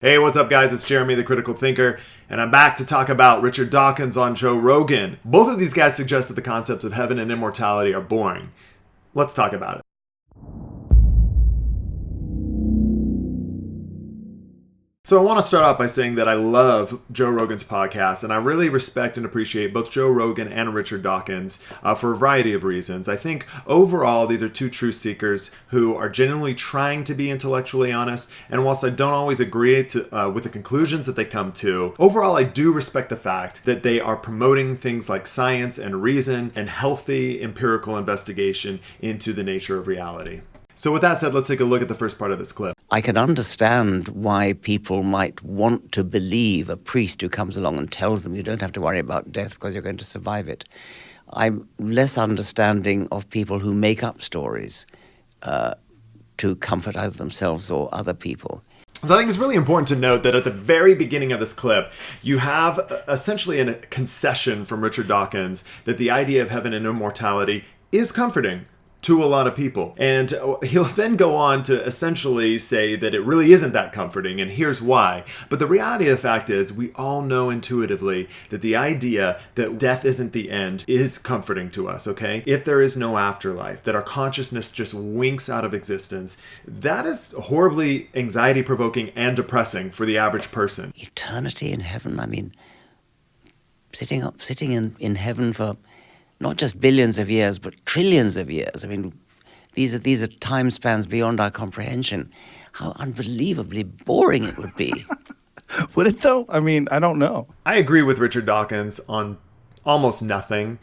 Hey, what's up, guys? It's Jeremy, the Critical Thinker, and I'm back to talk about Richard Dawkins on Joe Rogan. Both of these guys suggest that the concepts of heaven and immortality are boring. Let's talk about it. So I want to start off by saying that I love Joe Rogan's podcast, and I really respect and appreciate both Joe Rogan and Richard Dawkins for a variety of reasons. I think overall these are two truth seekers who are genuinely trying to be intellectually honest, and whilst I don't always agree with the conclusions that they come to, overall I do respect the fact that they are promoting things like science and reason and healthy empirical investigation into the nature of reality. So with that said, let's take a look at the first part of this clip. I can understand why people might want to believe a priest who comes along and tells them you don't have to worry about death because you're going to survive it. I'm less understanding of people who make up stories to comfort either themselves or other people. So I think it's really important to note that at the very beginning of this clip, you have essentially a concession from Richard Dawkins that the idea of heaven and immortality is comforting to a lot of people. And he'll then go on to essentially say that it really isn't that comforting, and here's why. But the reality of the fact is, we all know intuitively that the idea that death isn't the end is comforting to us, okay? If there is no afterlife, that our consciousness just winks out of existence, that is horribly anxiety-provoking and depressing for the average person. Eternity in heaven, I mean, sitting in heaven for not just billions of years, but trillions of years. I mean, these are time spans beyond our comprehension. How unbelievably boring it would be. Would it though? I mean, I don't know. I agree with Richard Dawkins on almost nothing,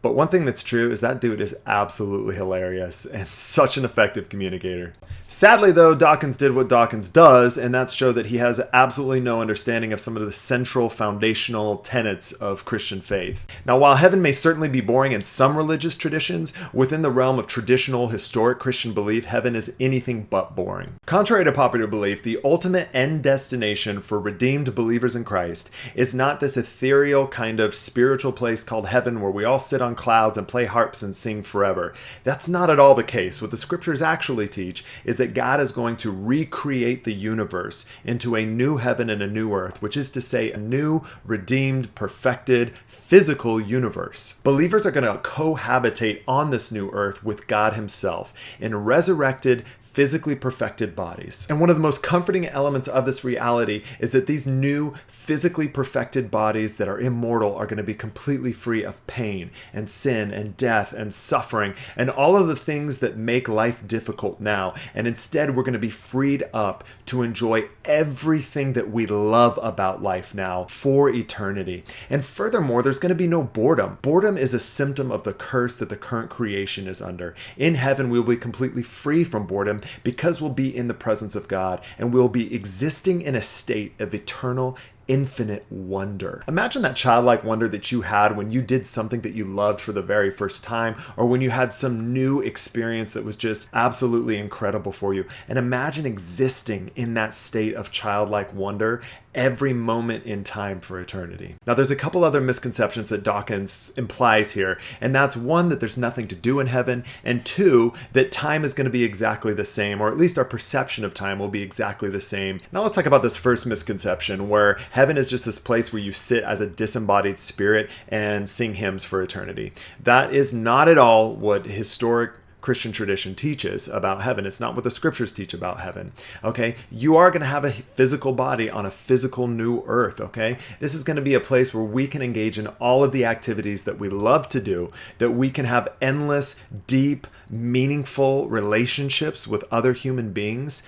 but one thing that's true is that dude is absolutely hilarious and such an effective communicator. Sadly, though, Dawkins did what Dawkins does, and that's show that he has absolutely no understanding of some of the central foundational tenets of Christian faith. Now, while heaven may certainly be boring in some religious traditions, within the realm of traditional historic Christian belief, heaven is anything but boring. Contrary to popular belief, the ultimate end destination for redeemed believers in Christ is not this ethereal kind of spiritual place called heaven where we all sit on clouds and play harps and sing forever. That's not at all the case. What the scriptures actually teach is that God is going to recreate the universe into a new heaven and a new earth, which is to say a new, redeemed, perfected, physical universe. Believers are going to cohabitate on this new earth with God himself in resurrected, physically perfected bodies. And one of the most comforting elements of this reality is that these new physically perfected bodies that are immortal are going to be completely free of pain and sin and death and suffering and all of the things that make life difficult now. And instead, we're going to be freed up to enjoy everything that we love about life now for eternity. And furthermore, there's going to be no boredom. Boredom is a symptom of the curse that the current creation is under. In heaven, we will be completely free from boredom because we'll be in the presence of God and we'll be existing in a state of eternal infinite wonder. Imagine that childlike wonder that you had when you did something that you loved for the very first time, or when you had some new experience that was just absolutely incredible for you. And imagine existing in that state of childlike wonder every moment in time for eternity. Now, there's a couple other misconceptions that Dawkins implies here, and that's one, that there's nothing to do in heaven, and two, that time is going to be exactly the same, or at least our perception of time will be exactly the same. Now let's talk about this first misconception, where heaven is just this place where you sit as a disembodied spirit and sing hymns for eternity. That is not at all what historic Christian tradition teaches about heaven. It's not what the scriptures teach about heaven. Okay, you are going to have a physical body on a physical new earth. Okay, this is going to be a place where we can engage in all of the activities that we love to do, that we can have endless, deep, meaningful relationships with other human beings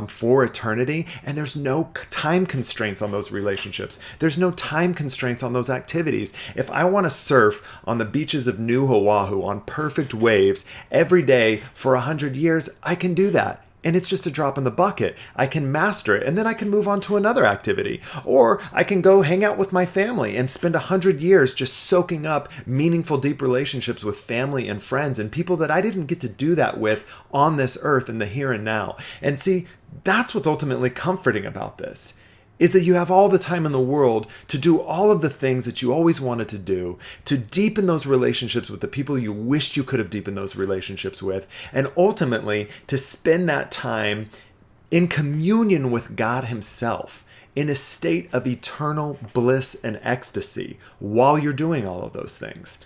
for eternity. And there's no time constraints on those relationships. There's no time constraints on those activities. If I want to surf on the beaches of New Oahu on perfect waves every day for 100 years, I can do that. And it's just a drop in the bucket. I can master it, and then I can move on to another activity. Or I can go hang out with my family and spend 100 years just soaking up meaningful, deep relationships with family and friends and people that I didn't get to do that with on this earth in the here and now. And see, that's what's ultimately comforting about this, is that you have all the time in the world to do all of the things that you always wanted to do, to deepen those relationships with the people you wished you could have deepened those relationships with, and ultimately to spend that time in communion with God himself. in a state of eternal bliss and ecstasy while you're doing all of those things.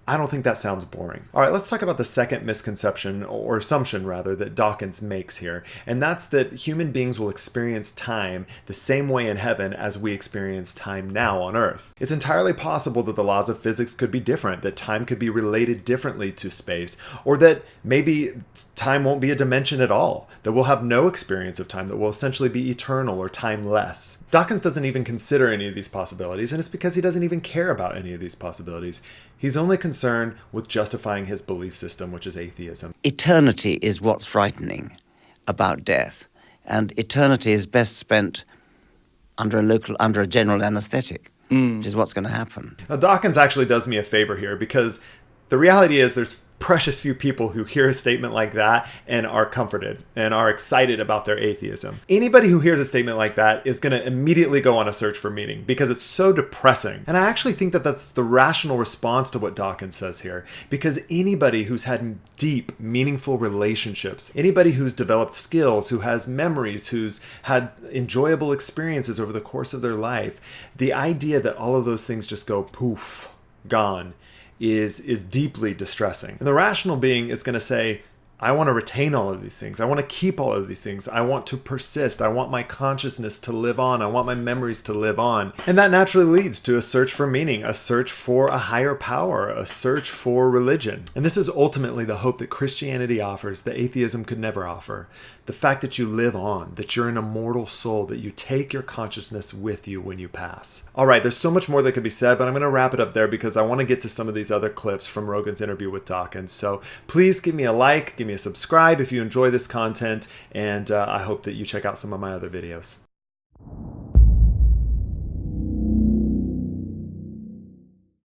I don't think that sounds boring. All right, let's talk about the second misconception, or assumption rather, that Dawkins makes here. And that's that human beings will experience time the same way in heaven as we experience time now on Earth. It's entirely possible that the laws of physics could be different, that time could be related differently to space, or that maybe time won't be a dimension at all, that we'll have no experience of time, that will essentially be eternal or timeless. Dawkins doesn't even consider any of these possibilities, and it's because he doesn't even care about any of these possibilities. He's only concerned with justifying his belief system, which is atheism. Eternity is what's frightening about death, and eternity is best spent under a general anesthetic, which is what's going to happen. Now, Dawkins actually does me a favor here, because the reality is there's precious few people who hear a statement like that and are comforted and are excited about their atheism. Anybody who hears a statement like that is going to immediately go on a search for meaning because it's so depressing. And I actually think that that's the rational response to what Dawkins says here, because anybody who's had deep, meaningful relationships, anybody who's developed skills, who has memories, who's had enjoyable experiences over the course of their life, the idea that all of those things just go poof, gone, is deeply distressing. And the rational being is going to say, I want to retain all of these things. I want to keep all of these things. I want to persist. I want my consciousness to live on. I want my memories to live on. And that naturally leads to a search for meaning, a search for a higher power, a search for religion. And this is ultimately the hope that Christianity offers that atheism could never offer. The fact that you live on, that you're an immortal soul, that you take your consciousness with you when you pass. All right, there's so much more that could be said, but I'm going to wrap it up there because I want to get to some of these other clips from Rogan's interview with Dawkins. So please give me a like, give me a subscribe if you enjoy this content, and I hope that you check out some of my other videos.